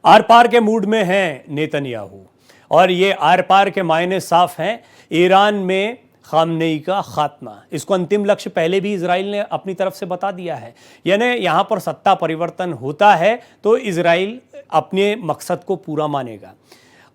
Are पार के mood में हैं नेतन्याहू और ये आर पार के मायने साफ हैं। ईरान में खामनेई का खात्मा, इसको अंतिम लक्ष्य पहले भी इजराइल ने अपनी तरफ से बता दिया है। यानी यहाँ पर सत्ता परिवर्तन होता है तो इजराइल अपने मकसद को पूरा मानेगा।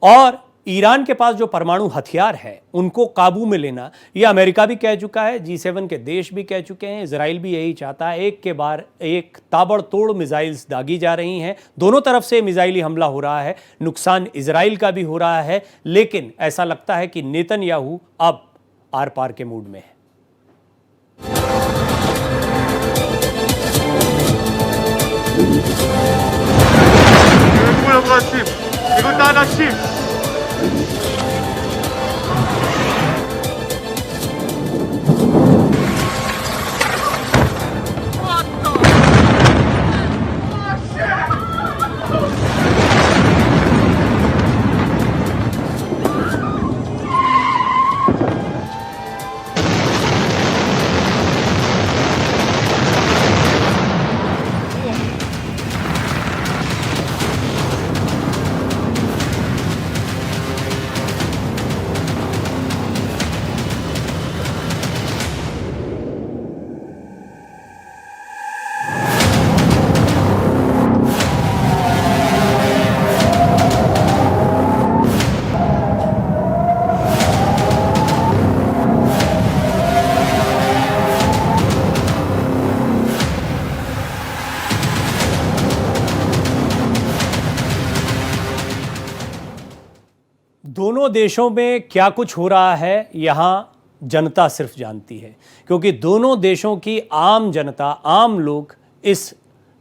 और ईरान के पास जो परमाणु हथियार है उनको काबू में लेना, ये अमेरिका भी कह चुका है, G7 के देश भी कह चुके हैं, इजराइल भी यही चाहता है। एक के बाद एक ताबड़तोड़ मिसाइल्स दागी जा रही हैं, दोनों तरफ से मिसाइली हमला हो रहा है, नुकसान इजराइल का भी हो रहा है। लेकिन ऐसा लगता है कि नेतन्याहू अब आर पार के मूड में है। दोनों देशों में क्या कुछ हो रहा है यहाँ जनता सिर्फ जानती है, क्योंकि दोनों देशों की आम जनता, आम लोग इस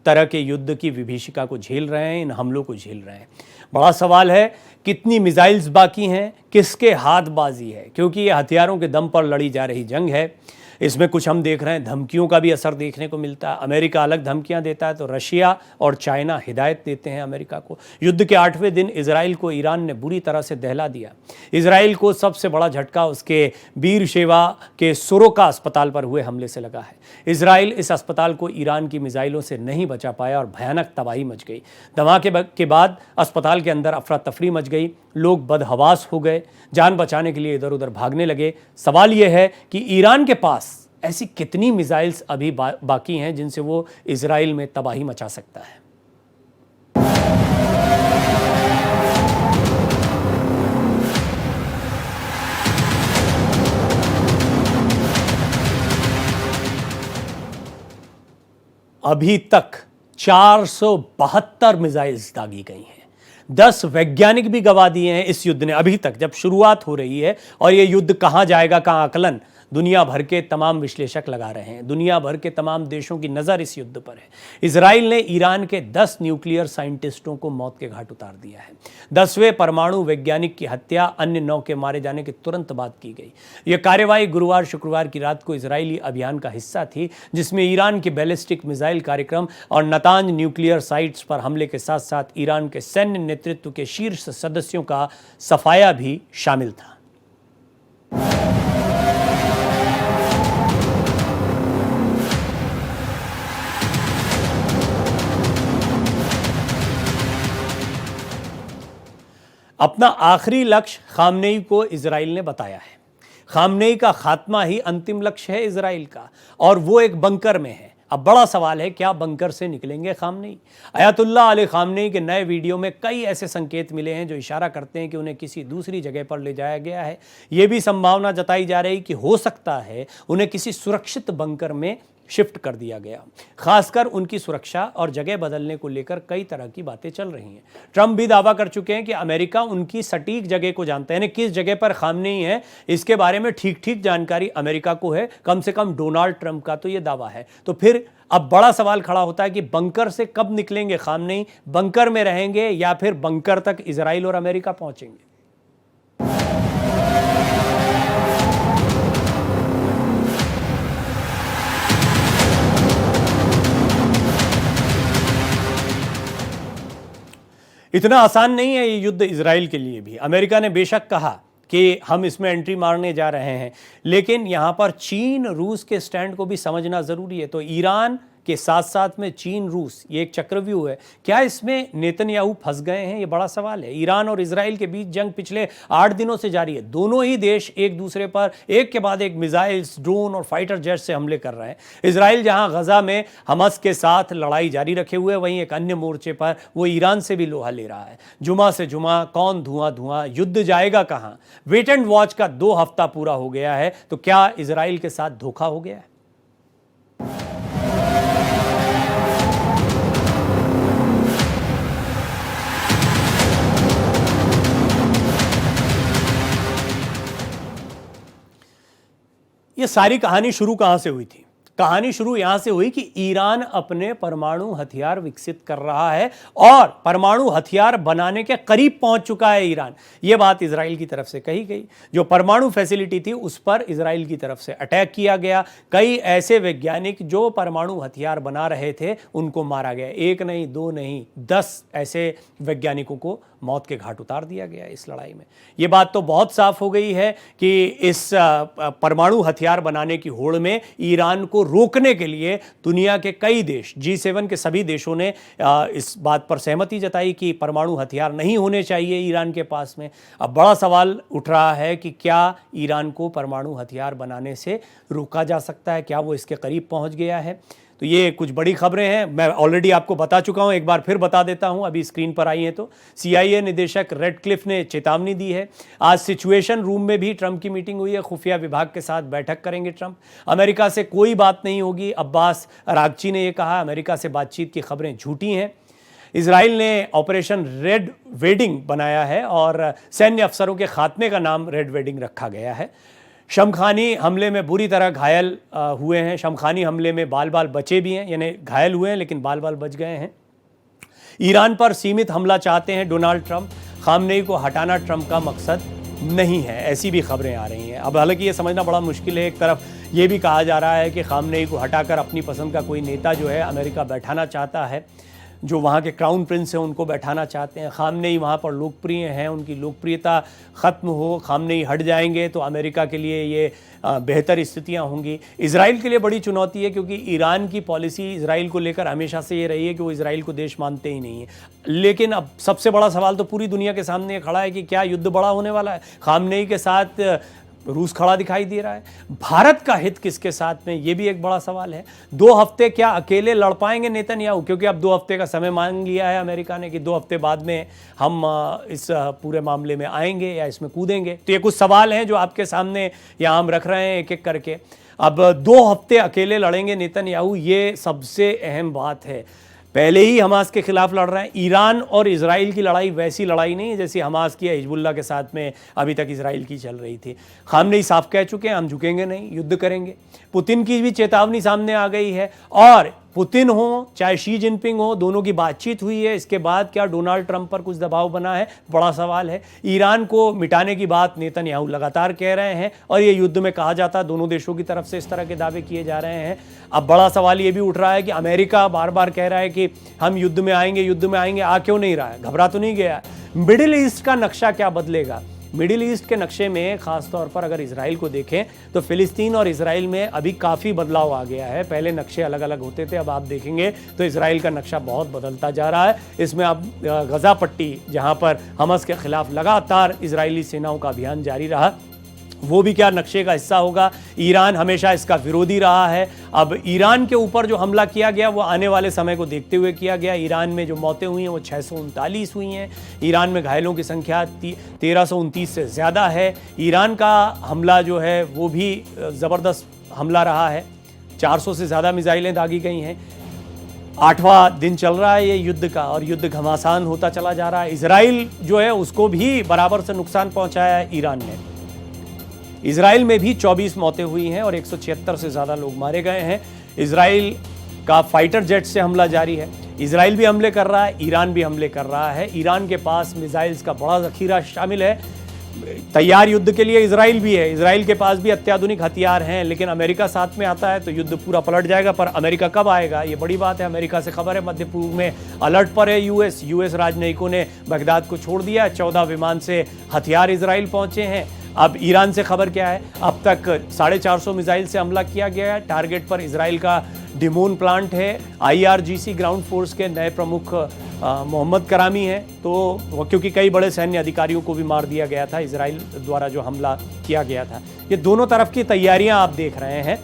तरह के युद्ध की विभीषिका को झेल रहे हैं, इन हमलों को झेल रहे हैं। बड़ा सवाल है कितनी मिसाइल्स बाकी हैं, किसके हाथबाजी है, क्योंकि ये हथियारों के दम पर लड़ी जा रही जंग है। इसमें कुछ हम देख रहे हैं धमकियों का भी असर देखने को मिलता है। अमेरिका अलग धमकियां देता है तो रशिया और चाइना हिदायत देते हैं अमेरिका को। युद्ध के 8वें दिन इजराइल को ईरान ने बुरी तरह से दहला दिया। इजराइल को सबसे बड़ा झटका उसके बीर शेवा के सोरोका अस्पताल पर हुए हमले से लगा है। इजराइल इस अस्पताल को ईरान की मिसाइलों से नहीं बचा पाया और भयानक तबाही मच गई। धमाके के बाद अस्पताल के अंदर अफरा तफरी मच गई, लोग बदहवास हो गए, जान बचाने के लिए इधर उधर भागने लगे। सवाल यह है कि ईरान के पास ऐसी कितनी मिसाइल्स अभी बाकी हैं जिनसे वो इजराइल में तबाही मचा सकता है। अभी तक 472 मिसाइल्स दागी गई हैं। 10 वैज्ञानिक भी गवा दिए हैं इस युद्ध ने अभी तक, जब शुरुआत हो रही है। और ये युद्ध कहां जाएगा का आकलन दुनिया भर के तमाम विश्लेषक लगा रहे हैं। दुनिया भर के तमाम देशों की नज़र इस युद्ध पर है। इजराइल ने ईरान के 10 न्यूक्लियर साइंटिस्टों को मौत के घाट उतार दिया है। 10वें परमाणु वैज्ञानिक की हत्या अन्य 9 के मारे जाने के तुरंत बाद की गई। यह कार्यवाही गुरुवार शुक्रवार की रात को इजरायली अभियान का हिस्सा थी, जिसमें ईरान के बैलिस्टिक मिसाइल कार्यक्रम और नतांज न्यूक्लियर साइट्स पर हमले के साथ साथ ईरान के सैन्य नेतृत्व के शीर्ष सदस्यों का सफाया भी शामिल था। अपना आखिरी लक्ष्य खामनेई को इजराइल ने बताया है। खामनेई का खात्मा ही अंतिम लक्ष्य है इजराइल का, और वो एक बंकर में है। अब बड़ा सवाल है क्या बंकर से निकलेंगे खामनेई? अयतुल्लाह अली खामनेई के नए वीडियो में कई ऐसे संकेत मिले हैं जो इशारा करते हैं कि उन्हें किसी दूसरी जगह पर ले जाया गया है। ये भी संभावना जताई जा रही कि हो सकता है उन्हें किसी सुरक्षित बंकर में शिफ्ट कर दिया गया। खासकर उनकी सुरक्षा और जगह बदलने को लेकर कई तरह की बातें चल रही हैं। ट्रंप भी दावा कर चुके हैं कि अमेरिका उनकी सटीक जगह को जानता है, यानी किस जगह पर खामनेई है इसके बारे में ठीक जानकारी अमेरिका को है, कम से कम डोनाल्ड ट्रंप का तो यह दावा है। तो फिर अब बड़ा सवाल खड़ा होता है कि बंकर से कब निकलेंगे खामनेई? बंकर में रहेंगे या फिर बंकर तक इजराइल और अमेरिका पहुंचेंगे? इतना आसान नहीं है ये युद्ध इजराइल के लिए भी। अमेरिका ने बेशक कहा कि हम इसमें एंट्री मारने जा रहे हैं, लेकिन यहाँ पर चीन रूस के स्टैंड को भी समझना ज़रूरी है। तो ईरान के साथ साथ में चीन रूस, ये एक चक्रव्यूह है। क्या इसमें नेतन्याहू फंस गए हैं? ये बड़ा सवाल है। ईरान और इजराइल के बीच जंग पिछले 8 दिनों से जारी है। दोनों ही देश एक दूसरे पर एक के बाद एक मिसाइल्स, ड्रोन और फाइटर जेट से हमले कर रहे हैं। इजराइल जहां गजा में हमास के साथ लड़ाई जारी रखे हुए, वहीं एक अन्य मोर्चे पर वो ईरान से भी लोहा ले रहा है। जुमा से जुमा कौन धुआं धुआं, युद्ध जाएगा कहां? वेट एंड वॉच का 2 हफ्ता पूरा हो गया है, तो क्या इजराइल के साथ धोखा हो गया है? ये सारी कहानी शुरू कहां से हुई थी? कहानी शुरू यहां से हुई कि ईरान अपने परमाणु हथियार विकसित कर रहा है और परमाणु हथियार बनाने के करीब पहुंच चुका है ईरान। यह बात इजराइल की तरफ से कही गई। जो परमाणु फैसिलिटी थी उस पर इजराइल की तरफ से अटैक किया गया। कई ऐसे वैज्ञानिक जो परमाणु हथियार बना रहे थे उनको मारा गया। 1 नहीं, 2 नहीं, 10 ऐसे वैज्ञानिकों को मौत के घाट उतार दिया गया इस लड़ाई में। यह बात तो बहुत साफ हो गई है कि इस परमाणु हथियार बनाने की होड़ में ईरान को रोकने के लिए दुनिया के कई देश, G7 के सभी देशों ने इस बात पर सहमति जताई कि परमाणु हथियार नहीं होने चाहिए ईरान के पास में। अब बड़ा सवाल उठ रहा है कि क्या ईरान को परमाणु हथियार बनाने से रोका जा सकता है? क्या वो इसके करीब पहुंच गया है? तो ये कुछ बड़ी खबरें हैं। मैं ऑलरेडी आपको बता चुका हूं, एक बार फिर बता देता हूं, अभी स्क्रीन पर आई हैं तो। CIA निदेशक रेडक्लिफ ने चेतावनी दी है। आज सिचुएशन रूम में भी ट्रंप की मीटिंग हुई है। खुफिया विभाग के साथ बैठक करेंगे ट्रंप। अमेरिका से कोई बात नहीं होगी, अब्बास अरागची ने यह कहा। अमेरिका से बातचीत की खबरें झूठी हैं। इजराइल ने ऑपरेशन रेड वेडिंग बनाया है और सैन्य अफसरों के खात्मे का नाम रेड वेडिंग रखा गया है। शमखानी हमले में बुरी तरह घायल हुए हैं। शमखानी हमले में बाल बाल बचे भी हैं, यानी घायल हुए हैं लेकिन बाल बाल बच गए हैं। ईरान पर सीमित हमला चाहते हैं डोनाल्ड ट्रंप। खामनेई को हटाना ट्रंप का मकसद नहीं है, ऐसी भी खबरें आ रही हैं। अब हालांकि ये समझना बड़ा मुश्किल है। एक तरफ ये भी कहा जा रहा है कि खामनेई को हटाकर अपनी पसंद का कोई नेता जो है अमेरिका बैठाना चाहता है, जो वहाँ के क्राउन प्रिंस हैं उनको बैठाना चाहते हैं। खामनेई वहाँ पर लोकप्रिय हैं, उनकी लोकप्रियता ख़त्म हो, खामनेई हट जाएंगे तो अमेरिका के लिए ये बेहतर स्थितियाँ होंगी। इजराइल के लिए बड़ी चुनौती है क्योंकि ईरान की पॉलिसी इजराइल को लेकर हमेशा से ये रही है कि वो इजराइल को देश मानते ही नहीं है। लेकिन अब सबसे बड़ा सवाल तो पूरी दुनिया के सामने खड़ा है कि क्या युद्ध बड़ा होने वाला है? खामनेई के साथ रूस खड़ा दिखाई दे रहा है। भारत का हित किसके साथ में, ये भी एक बड़ा सवाल है। 2 हफ्ते क्या अकेले लड़ पाएंगे नेतन्याहू? क्योंकि अब 2 हफ्ते का समय मांग लिया है अमेरिका ने कि 2 हफ्ते बाद में हम इस पूरे मामले में आएंगे या इसमें कूदेंगे। तो ये कुछ सवाल हैं जो आपके सामने यहाँ हम रख रहे हैं एक एक करके। अब 2 हफ्ते अकेले लड़ेंगे नेतन्याहू, ये सबसे अहम बात है। पहले ही हमास के खिलाफ लड़ रहे हैं। ईरान और इजराइल की लड़ाई वैसी लड़ाई नहीं है जैसी हमास की या हिजबुल्लाह के साथ में अभी तक इजराइल की चल रही थी। खामनेई साफ कह चुके हैं हम झुकेंगे नहीं, युद्ध करेंगे। पुतिन की भी चेतावनी सामने आ गई है। और पुतिन हो चाहे शी जिनपिंग हो, दोनों की बातचीत हुई है। इसके बाद क्या डोनाल्ड ट्रंप पर कुछ दबाव बना है, बड़ा सवाल है। ईरान को मिटाने की बात नेतन्याहू लगातार कह रहे हैं और ये युद्ध में कहा जाता है, दोनों देशों की तरफ से इस तरह के दावे किए जा रहे हैं। अब बड़ा सवाल ये भी उठ रहा है कि अमेरिका बार बार कह रहा है कि हम युद्ध में आएंगे, युद्ध में आएंगे, आ क्यों नहीं रहा है? घबरा तो नहीं गया? मिडिल ईस्ट का नक्शा क्या बदलेगा? मिडिल ईस्ट के नक्शे में खास तौर पर अगर इजराइल को देखें तो फिलिस्तीन और इजराइल में अभी काफ़ी बदलाव आ गया है। पहले नक्शे अलग अलग होते थे, अब आप देखेंगे तो इजराइल का नक्शा बहुत बदलता जा रहा है। इसमें अब गजा पट्टी, जहां पर हमास के खिलाफ लगातार इजरायली सेनाओं का अभियान जारी रहा, वो भी क्या नक्शे का हिस्सा होगा? ईरान हमेशा इसका विरोधी रहा है। अब ईरान के ऊपर जो हमला किया गया वो आने वाले समय को देखते हुए किया गया। ईरान में जो मौतें हुई हैं वो 639 हुई हैं। ईरान में घायलों की संख्या 1329 से ज़्यादा है। ईरान का हमला जो है वो भी ज़बरदस्त हमला रहा है। 400 से ज़्यादा मिसाइलें दागी गई हैं। 8वां दिन चल रहा है ये युद्ध का और युद्ध घमासान होता चला जा रहा है। इजराइल जो है उसको भी बराबर से नुकसान पहुंचाया है ईरान ने। इजराइल में भी 24 मौतें हुई हैं और 176 से ज़्यादा लोग मारे गए हैं। इजराइल का फाइटर जेट से हमला जारी है। इजराइल भी हमले कर रहा है, ईरान भी हमले कर रहा है। ईरान के पास मिसाइल्स का बड़ा ज़खीरा शामिल है। तैयार युद्ध के लिए इजराइल भी है। इजराइल के पास भी अत्याधुनिक हथियार हैं, लेकिन अमेरिका साथ में आता है तो युद्ध पूरा पलट जाएगा। पर अमेरिका कब आएगा ये बड़ी बात है। अमेरिका से खबर है मध्य पूर्व में अलर्ट पर है यूएस राजनयिकों ने बगदाद को छोड़ दिया। 14 विमान से हथियार इजराइल पहुंचे हैं। अब ईरान से खबर क्या है? अब तक 450 मिसाइल से हमला किया गया है। टारगेट पर इजराइल का डिमोन प्लांट है, IRGC ग्राउंड फोर्स के नए प्रमुख मोहम्मद करामी हैं, तो क्योंकि कई बड़े सैन्य अधिकारियों को भी मार दिया गया था इजराइल द्वारा जो हमला किया गया था। ये दोनों तरफ की तैयारियां आप देख रहे हैं।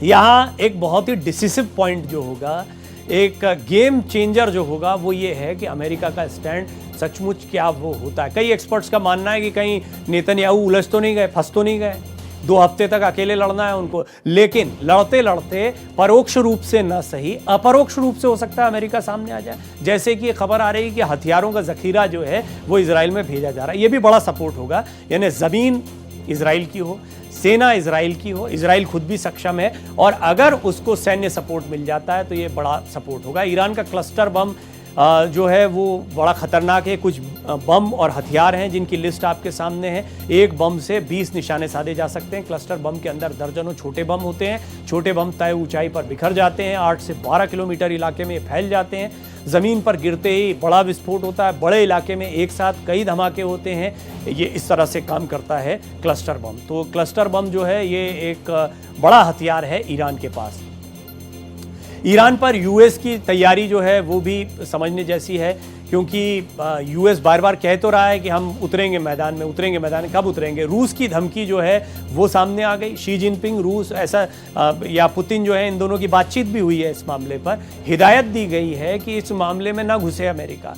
यहाँ एक बहुत ही डिसिसिव पॉइंट जो होगा, एक गेम चेंजर जो होगा, वो ये है कि अमेरिका का स्टैंड सचमुच क्या वो होता है। कई एक्सपर्ट्स का मानना है कि कहीं नेतन्याहू उलझ तो नहीं गए, फंस तो नहीं गए, 2 हफ्ते तक अकेले लड़ना है उनको, लेकिन लड़ते लड़ते परोक्ष रूप से न सही अपरोक्ष रूप से हो सकता है अमेरिका सामने आ जाए। जैसे कि खबर आ रही है कि हथियारों का जखीरा जो है वो इजराइल में भेजा जा रहा है, ये भी बड़ा सपोर्ट होगा। यानी जमीन इजराइल की हो, सेना इजराइल की हो, इजराइल खुद भी सक्षम है, और अगर उसको सैन्य सपोर्ट मिल जाता है तो ये बड़ा सपोर्ट होगा। ईरान का क्लस्टर बम जो है वो बड़ा खतरनाक है। कुछ बम और हथियार हैं जिनकी लिस्ट आपके सामने है। एक बम से 20 निशाने साधे जा सकते हैं। क्लस्टर बम के अंदर दर्जनों छोटे बम होते हैं। छोटे बम तय ऊंचाई पर बिखर जाते हैं, 8 से 12 किलोमीटर इलाके में फैल जाते हैं। ज़मीन पर गिरते ही बड़ा विस्फोट होता है, बड़े इलाके में एक साथ कई धमाके होते हैं। ये इस तरह से काम करता है क्लस्टर बम। तो क्लस्टर बम जो है ये एक बड़ा हथियार है ईरान के पास। ईरान पर यूएस की तैयारी जो है वो भी समझने जैसी है, क्योंकि यूएस बार बार कह तो रहा है कि हम उतरेंगे मैदान में, उतरेंगे मैदान में, कब उतरेंगे। रूस की धमकी जो है वो सामने आ गई। शी जिनपिंग रूस ऐसा या पुतिन जो है, इन दोनों की बातचीत भी हुई है इस मामले पर। हिदायत दी गई है कि इस मामले में ना घुसे अमेरिका,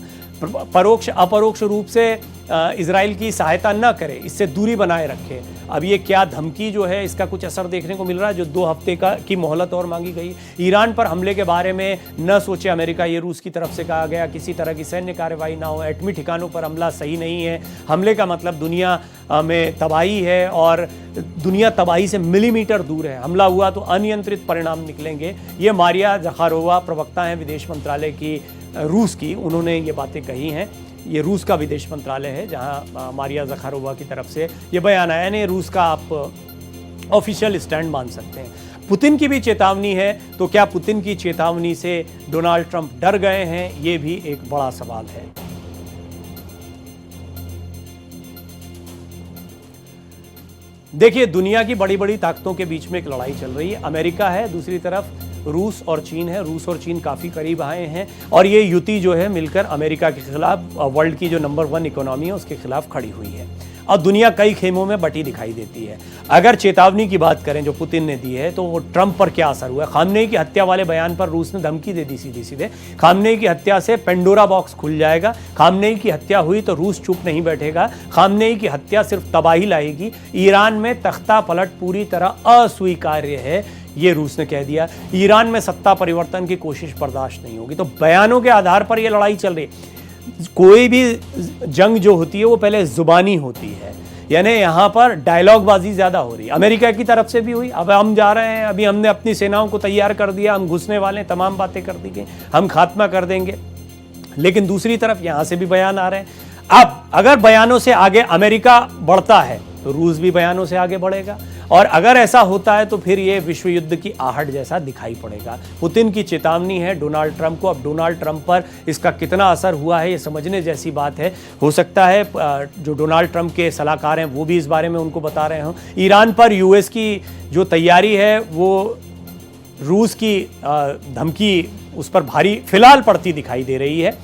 परोक्ष अपरोक्ष रूप से इजराइल की सहायता न करे, इससे दूरी बनाए रखे। अब ये क्या धमकी जो है इसका कुछ असर देखने को मिल रहा है, जो 2 हफ्ते की मोहलत और मांगी गई। ईरान पर हमले के बारे में न सोचे अमेरिका, ये रूस की तरफ से कहा गया। किसी तरह की सैन्य कार्रवाई ना हो, एटमी ठिकानों पर हमला सही नहीं है। हमले का मतलब दुनिया में तबाही है, और दुनिया तबाही से मिलीमीटर दूर है। हमला हुआ तो अनियंत्रित परिणाम निकलेंगे। ये मारिया ज़खारोवा प्रवक्ता हैं विदेश मंत्रालय की रूस की, उन्होंने ये बातें कही हैं। ये रूस का विदेश मंत्रालय है जहां मारिया ज़खारोवा की तरफ से ये बयान आया। यानी रूस का आप ऑफिशियल स्टैंड मान सकते हैं। पुतिन की भी चेतावनी है, तो क्या पुतिन की चेतावनी से डोनाल्ड ट्रंप डर गए हैं, ये भी एक बड़ा सवाल है। देखिए, दुनिया की बड़ी बड़ी ताकतों के बीच में एक लड़ाई चल रही है। अमेरिका है, दूसरी तरफ रूस और चीन है। रूस और चीन काफ़ी करीब आए हैं, और ये युति जो है मिलकर अमेरिका के खिलाफ, वर्ल्ड की जो नंबर 1 इकोनॉमी है उसके खिलाफ खड़ी हुई है। और दुनिया कई खेमों में बटी दिखाई देती है। अगर चेतावनी की बात करें जो पुतिन ने दी है, तो वो ट्रंप पर क्या असर हुआ है। खामनेई की हत्या वाले बयान पर रूस ने धमकी दे दी सीधे सीधे। खामनेई की हत्या से पेंडोरा बॉक्स खुल जाएगा। खामनेई की हत्या हुई तो रूस चुप नहीं बैठेगा। खामनेई की हत्या सिर्फ तबाही लाएगी। ईरान में तख्ता पलट पूरी तरह अस्वीकार्य है, ये रूस ने कह दिया। ईरान में सत्ता परिवर्तन की कोशिश बर्दाश्त नहीं होगी। तो बयानों के आधार पर यह लड़ाई चल रही। कोई भी जंग जो होती है वो पहले जुबानी होती है, यानी यहाँ पर डायलॉगबाजी ज़्यादा हो रही है। अमेरिका की तरफ से भी हुई, अब हम जा रहे हैं, अभी हमने अपनी सेनाओं को तैयार कर दिया, हम घुसने वाले हैं, तमाम बातें कर दी गई, हम खात्मा कर देंगे। लेकिन दूसरी तरफ यहाँ से भी बयान आ रहे हैं। अब अगर बयानों से आगे अमेरिका बढ़ता है तो रूस भी बयानों से आगे बढ़ेगा, और अगर ऐसा होता है तो फिर ये विश्व युद्ध की आहट जैसा दिखाई पड़ेगा। पुतिन की चेतावनी है डोनाल्ड ट्रंप को। अब डोनाल्ड ट्रंप पर इसका कितना असर हुआ है ये समझने जैसी बात है। हो सकता है जो डोनाल्ड ट्रंप के सलाहकार हैं वो भी इस बारे में उनको बता रहे हों। ईरान पर यूएस की जो तैयारी है वो रूस की धमकी उस पर भारी फिलहाल पड़ती दिखाई दे रही है।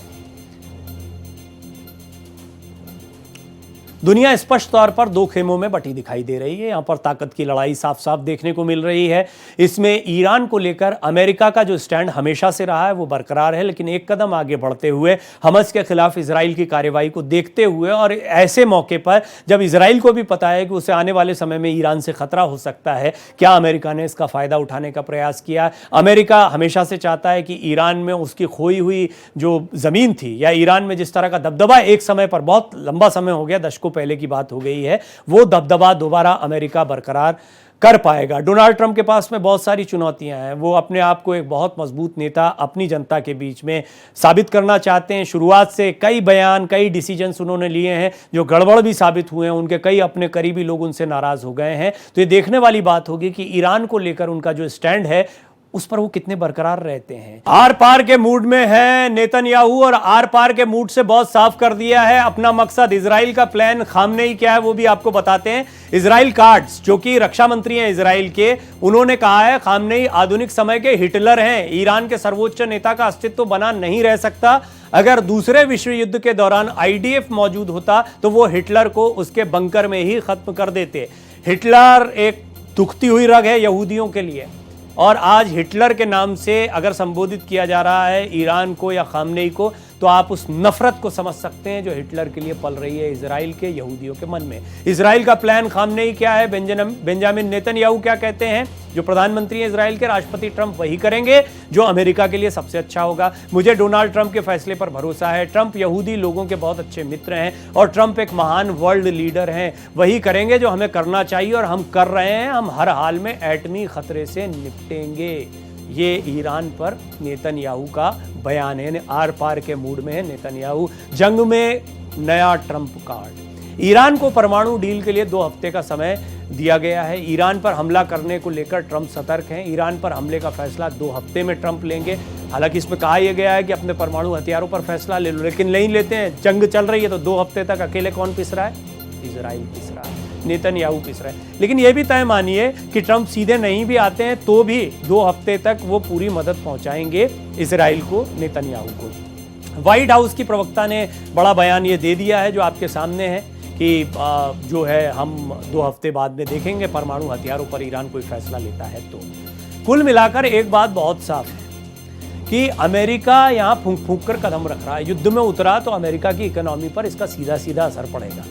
दुनिया स्पष्ट तौर पर 2 खेमों में बटी दिखाई दे रही है। यहाँ पर ताकत की लड़ाई साफ साफ देखने को मिल रही है। इसमें ईरान को लेकर अमेरिका का जो स्टैंड हमेशा से रहा है वो बरकरार है, लेकिन एक कदम आगे बढ़ते हुए हमास के खिलाफ इजराइल की कार्रवाई को देखते हुए, और ऐसे मौके पर जब इजराइल को भी पता है कि उसे आने वाले समय में ईरान से खतरा हो सकता है, क्या अमेरिका ने इसका फायदा उठाने का प्रयास किया। अमेरिका हमेशा से चाहता है कि ईरान में उसकी खोई हुई जो ज़मीन थी, या ईरान में जिस तरह का दबदबा एक समय पर, बहुत लंबा समय हो गया, दशकों पहले की बात हो गई है, वो दबदबा दोबारा अमेरिका बरकरार कर पाएगा। डोनाल्ड ट्रंप के पास में बहुत सारी चुनौतियां हैं। वो अपने आप को एक बहुत मजबूत नेता अपनी जनता के बीच में साबित करना चाहते हैं। शुरुआत से कई बयान, कई डिसीजंस उन्होंने लिए हैं जो गड़बड़ भी साबित हुए हैं। उनके कई अपने करीबी लोग उनसे नाराज हो गए हैं। तो ये देखने वाली बात होगी कि ईरान को लेकर उनका जो स्टैंड है उस पर वो कितने बरकरार रहते हैं। आर पार के मूड में है नेतन्याहू, और आर पार के मूड से बहुत साफ कर दिया है अपना मकसद। इजराइल का प्लान खामनेई क्या है वो भी आपको बताते हैं। इजराइल कार्ड्स, जो कि रक्षा मंत्री हैं इजराइल के, उन्होंने कहा है खामनेई आधुनिक समय के हिटलर हैं। ईरान के सर्वोच्च नेता का अस्तित्व बना नहीं रह सकता। अगर दूसरे विश्व युद्ध के दौरान आईडीएफ मौजूद होता तो वो हिटलर को उसके बंकर में ही खत्म कर देते। हिटलर एक दुखती हुई रग है यहूदियों के लिए, और आज हिटलर के नाम से अगर संबोधित किया जा रहा है ईरान को या खामनेई को, तो आप उस नफरत को समझ सकते हैं जो हिटलर के लिए पल रही है इजराइल के यहूदियों के मन में। इजराइल का प्लान खामनेई क्या है, बेंजामिन नेतन्याहू क्या कहते हैं? जो प्रधानमंत्री हैं इजराइल के, राष्ट्रपति ट्रंप वही करेंगे जो अमेरिका के लिए सबसे अच्छा होगा। मुझे डोनाल्ड ट्रंप के फैसले पर भरोसा है। ट्रंप यहूदी लोगों के बहुत अच्छे मित्र हैं और ट्रंप एक महान वर्ल्ड लीडर हैं। वही करेंगे जो हमें करना चाहिए और हम कर रहे हैं। हम हर हाल में एटमी खतरे से निपटेंगे। ये ईरान पर नेतन्याहू का बयान है। आर पार के मूड में है नेतन्याहू। जंग में नया ट्रंप कार्ड। ईरान को परमाणु डील के लिए 2 हफ्ते का समय दिया गया है। ईरान पर हमला करने को लेकर ट्रंप सतर्क हैं। ईरान पर हमले का फैसला 2 हफ्ते में ट्रंप लेंगे। हालांकि इसमें कहा यह गया है कि अपने परमाणु हथियारों पर फैसला ले लो, लेकिन नहीं लेते हैं। जंग चल रही है तो 2 हफ्ते तक अकेले कौन पिस रहा है? इजराइल पिस रहा है, नेतन्याहू पिस रहा है। लेकिन यह भी तय मानिए कि ट्रंप सीधे नहीं भी आते हैं तो भी 2 हफ्ते तक वो पूरी मदद पहुंचाएंगे इजराइल को, नेतन्याहू को। व्हाइट हाउस की प्रवक्ता ने बड़ा बयान ये दे दिया है जो आपके सामने है कि जो है हम 2 हफ्ते बाद में देखेंगे परमाणु हथियारों पर ईरान कोई फैसला लेता है तो। कुल मिलाकर एक बात बहुत साफ है कि अमेरिका यहाँ फूंक फूंक कर कदम रख रहा है। युद्ध में उतरा तो अमेरिका की इकोनॉमी पर इसका सीधा सीधा असर पड़ेगा।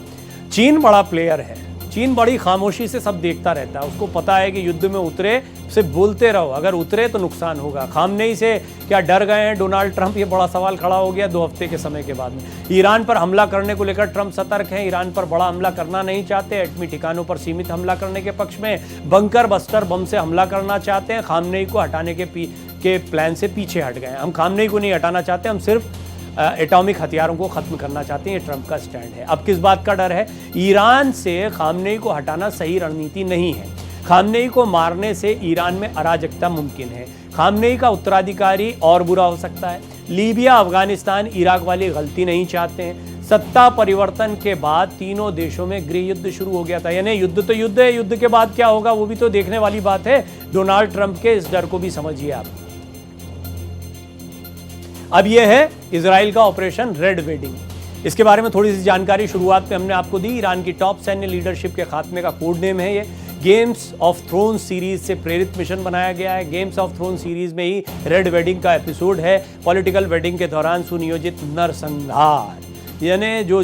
चीन बड़ा प्लेयर है। चीन बड़ी खामोशी से सब देखता रहता है। उसको पता है कि युद्ध में उतरे सिर्फ बोलते रहो, अगर उतरे तो नुकसान होगा। खामनेई से क्या डर गए हैं डोनाल्ड ट्रंप? ये बड़ा सवाल खड़ा हो गया 2 हफ्ते के समय के बाद में। ईरान पर हमला करने को लेकर ट्रंप सतर्क हैं। ईरान पर बड़ा हमला करना नहीं चाहते, एटमी ठिकानों पर सीमित हमला करने के पक्ष में, बंकर बस्टर बम से हमला करना चाहते हैं। खामनेई को हटाने के प्लान से पीछे हट गए। हम खामनेई को नहीं हटाना चाहते, हम सिर्फ एटॉमिक हथियारों को खत्म करना चाहते हैं। ये ट्रंप का स्टैंड है। अब किस बात का डर है? ईरान से खामनेई को हटाना सही रणनीति नहीं है। खामनेई को मारने से ईरान में अराजकता मुमकिन है। खामनेई का उत्तराधिकारी और बुरा हो सकता है। लीबिया, अफगानिस्तान, इराक वाली गलती नहीं चाहते हैं। सत्ता परिवर्तन के बाद तीनों देशों में गृह युद्ध शुरू हो गया था। यानी युद्ध तो युद्ध है, युद्ध के बाद क्या होगा वो भी तो देखने वाली बात है। डोनाल्ड ट्रंप के इस डर को भी समझिए आप। अब यह है इजराइल का ऑपरेशन रेड वेडिंग। इसके बारे में थोड़ी सी जानकारी शुरुआत में हमने आपको दी। ईरान की टॉप सैन्य लीडरशिप के खात्मे का कोड नेम है ये। गेम्स ऑफ थ्रोन्स सीरीज से प्रेरित मिशन बनाया गया है। गेम्स ऑफ थ्रोन्स सीरीज में ही रेड वेडिंग का एपिसोड है। पॉलिटिकल वेडिंग के दौरान सुनियोजित नरसंहार, यानी जो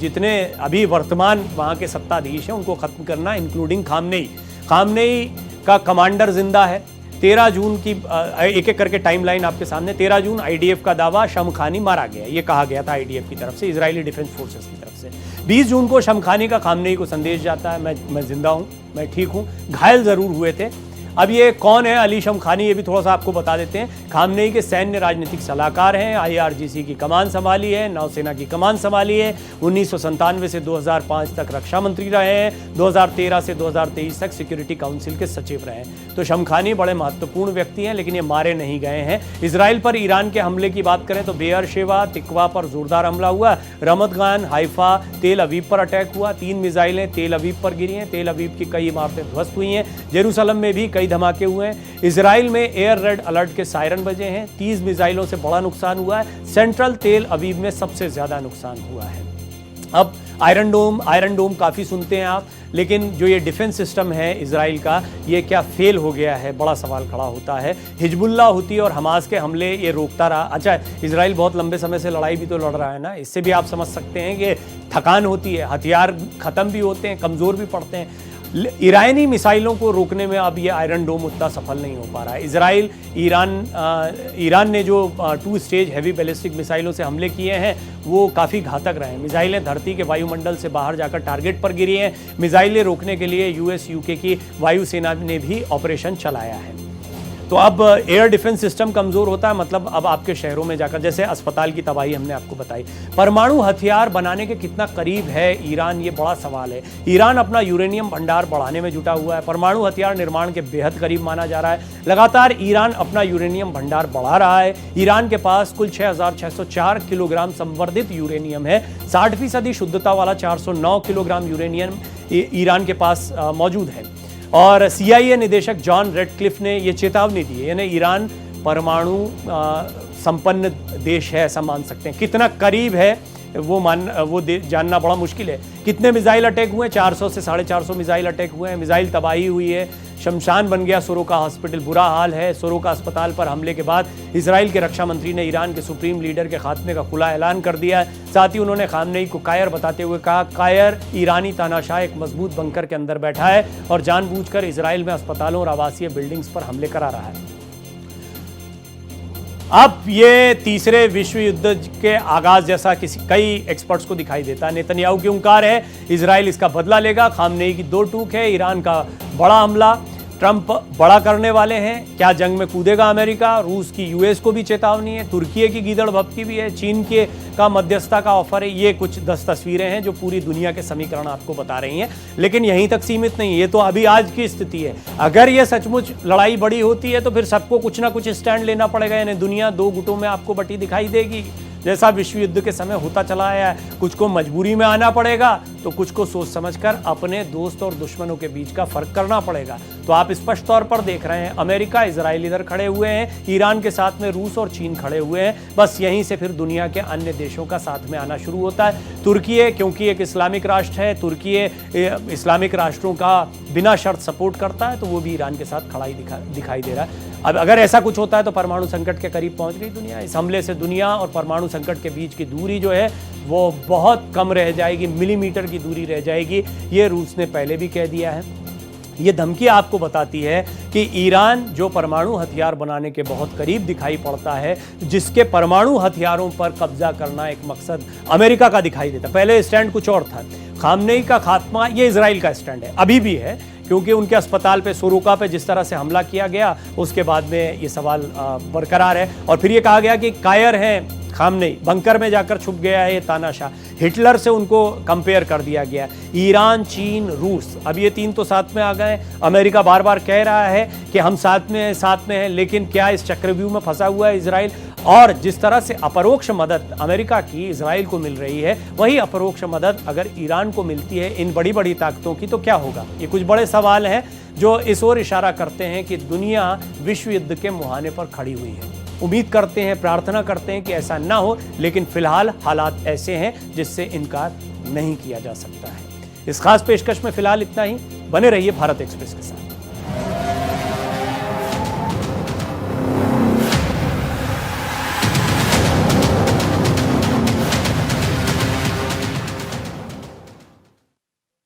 जितने अभी वर्तमान वहाँ के सत्ताधीश हैं उनको खत्म करना, इंक्लूडिंग खामनेई। खामनेई का कमांडर जिंदा है। 13 जून की एक एक करके टाइमलाइन आपके सामने। 13 जून आईडीएफ का दावा, शमखानी मारा गया, ये कहा गया था आईडीएफ की तरफ से, इजरायली डिफेंस फोर्सेस की तरफ से। 20 जून को शमखानी का खामनेई को संदेश जाता है, मैं जिंदा हूँ, मैं ठीक हूँ। घायल जरूर हुए थे। अब ये कौन है अली शमखानी, ये भी थोड़ा सा आपको बता देते हैं। खामनेई के सैन्य राजनीतिक सलाहकार हैं। आईआरजीसी की कमान संभाली है, नौसेना की कमान संभाली है। 1997 से 2005 तक रक्षा मंत्री रहे हैं। 2013 से 2023 तक सिक्योरिटी काउंसिल के सचिव रहे हैं। तो शमखानी बड़े महत्वपूर्ण व्यक्ति हैं, लेकिन ये मारे नहीं गए हैं। इजराइल पर ईरान के हमले की बात करें तो बेयरशेवा, तिकवा पर जोरदार हमला हुआ। रमतगान, हाइफा, तेल अवीव पर अटैक हुआ। 3 मिसाइलें तेल अवीव पर गिरी हैं। तेल अवीव की कई इमारतें ध्वस्त हुई हैं। जेरूसलम में भी कई धमाके हुए हैं। इजराइल में एयर रेड अलर्ट के सायरन बजे हैं। 30 मिसाइलों से बड़ा नुकसान हुआ है। सेंट्रल तेल अवीव में सबसे ज्यादा नुकसान हुआ है। अब आयरन डोम काफ़ी सुनते हैं आप, लेकिन जो ये डिफेंस सिस्टम है इजराइल का, ये क्या फेल हो गया है? बड़ा सवाल खड़ा होता है। हिजबुल्लाह, हुती और हमास के हमले ये रोकता रहा। अच्छा, इजराइल बहुत लंबे समय से लड़ाई भी तो लड़ रहा है ना, इससे भी आप समझ सकते हैं कि थकान होती है, हथियार ख़त्म भी होते हैं, कमज़ोर भी पड़ते हैं। ईरानी मिसाइलों को रोकने में अब ये आयरन डोम उतना सफल नहीं हो पा रहा है। ईरान ने जो 2 स्टेज हैवी बैलिस्टिक मिसाइलों से हमले किए हैं वो काफ़ी घातक रहे हैं। मिसाइलें धरती के वायुमंडल से बाहर जाकर टारगेट पर गिरी हैं। मिसाइलें रोकने के लिए यूएस यूके की वायुसेना ने भी ऑपरेशन चलाया है। तो अब एयर डिफेंस सिस्टम कमज़ोर होता है, मतलब अब आपके शहरों में जाकर, जैसे अस्पताल की तबाही हमने आपको बताई, परमाणु हथियार बनाने के कितना करीब है ईरान, ये बड़ा सवाल है। ईरान अपना यूरेनियम भंडार बढ़ाने में जुटा हुआ है, परमाणु हथियार निर्माण के बेहद करीब माना जा रहा है। लगातार ईरान अपना यूरेनियम भंडार बढ़ा रहा है। ईरान के पास कुल 6,604 किलोग्राम संवर्धित यूरेनियम है। 60% शुद्धता वाला 409 किलोग्राम यूरेनियम ईरान के पास मौजूद है। और CIA निदेशक जॉन रेडक्लिफ ने यह चेतावनी दी है, यानी ईरान परमाणु संपन्न देश है, ऐसा मान सकते हैं। कितना करीब है वो जानना बड़ा मुश्किल है। कितने मिसाइल अटैक हुए? 400 से 450 मिसाइल अटैक हुए हैं। मिसाइल तबाही हुई है, शमशान बन गया सोरोका हॉस्पिटल, बुरा हाल है। सोरोका अस्पताल पर हमले के बाद इजराइल के रक्षा मंत्री ने ईरान के सुप्रीम लीडर के खात्मे का खुला ऐलान कर दिया है। साथ ही उन्होंने खामनेई को कायर बताते हुए कहा, कायर ईरानी तानाशाह एक मजबूत बंकर के अंदर बैठा है और जानबूझकर इजराइल में अस्पतालों और आवासीय बिल्डिंग्स पर हमले करा रहा है। अब ये तीसरे विश्व युद्ध के आगाज जैसा कई एक्सपर्ट्स को दिखाई देता है। नेतन्याहू की हुंकार है, इजराइल इसका बदला लेगा। खामनेई की दो टूक है, ईरान का बड़ा हमला, ट्रंप बड़ा करने वाले हैं। क्या जंग में कूदेगा अमेरिका? रूस की US को भी चेतावनी है, तुर्की की गीदड़ भपकी भी है, चीन के का मध्यस्थता का ऑफर है। ये कुछ 10 तस्वीरें हैं जो पूरी दुनिया के समीकरण आपको बता रही हैं, लेकिन यहीं तक सीमित नहीं है। ये तो अभी आज की स्थिति है। अगर ये सचमुच लड़ाई बड़ी होती है तो फिर सबको कुछ ना कुछ स्टैंड लेना पड़ेगा, यानी दुनिया दो गुटों में आपको बटी दिखाई देगी, जैसा विश्व युद्ध के समय होता चला है। कुछ को मजबूरी में आना पड़ेगा तो कुछ को सोच समझकर अपने दोस्त और दुश्मनों के बीच का फर्क करना पड़ेगा। तो आप स्पष्ट तौर पर देख रहे हैं, अमेरिका इजराइल इधर खड़े हुए हैं, ईरान के साथ में रूस और चीन खड़े हुए हैं। बस यहीं से फिर दुनिया के अन्य देशों का साथ में आना शुरू होता है। तुर्की, क्योंकि एक इस्लामिक राष्ट्र है, तुर्की इस्लामिक राष्ट्रों का बिना शर्त सपोर्ट करता है, तो वो भी ईरान के साथ खड़ा ही दिखाई दे रहा है। अब अगर ऐसा कुछ होता है तो परमाणु संकट के करीब पहुंच गई दुनिया। इस हमले से दुनिया और परमाणु संकट के बीच की दूरी जो है वो बहुत कम रह जाएगी, मिलीमीटर की दूरी रह जाएगी। ये रूस ने पहले भी कह दिया है। ये धमकी आपको बताती है कि ईरान जो परमाणु हथियार बनाने के बहुत करीब दिखाई पड़ता है, जिसके परमाणु हथियारों पर कब्जा करना एक मकसद अमेरिका का दिखाई देता। पहले स्टैंड कुछ और था। खामनेई का खात्मा ये इजराइल का स्टैंड है, अभी भी है, क्योंकि उनके अस्पताल पे, सोरोका पे जिस तरह से हमला किया गया, उसके बाद में ये सवाल बरकरार है। और फिर ये कहा गया कि कायर है खामनेई, बंकर में जाकर छुप गया है ये तानाशाह, हिटलर से उनको कंपेयर कर दिया गया। ईरान, चीन, रूस, अब ये तीन तो साथ में आ गए। अमेरिका बार बार कह रहा है कि हम साथ में हैं, लेकिन क्या इस चक्रव्यूह में फंसा हुआ है इजराइल? और जिस तरह से अपरोक्ष मदद अमेरिका की इजराइल को मिल रही है, वही अपरोक्ष मदद अगर ईरान को मिलती है इन बड़ी बड़ी ताकतों की, तो क्या होगा? ये कुछ बड़े सवाल हैं जो इस ओर इशारा करते हैं कि दुनिया विश्व युद्ध के मुहाने पर खड़ी हुई है। उम्मीद करते हैं, प्रार्थना करते हैं कि ऐसा ना हो, लेकिन फिलहाल हालात ऐसे हैं जिससे इनकार नहीं किया जा सकता है। इस खास पेशकश में फिलहाल इतना ही। बने रहिए भारत एक्सप्रेस के साथ।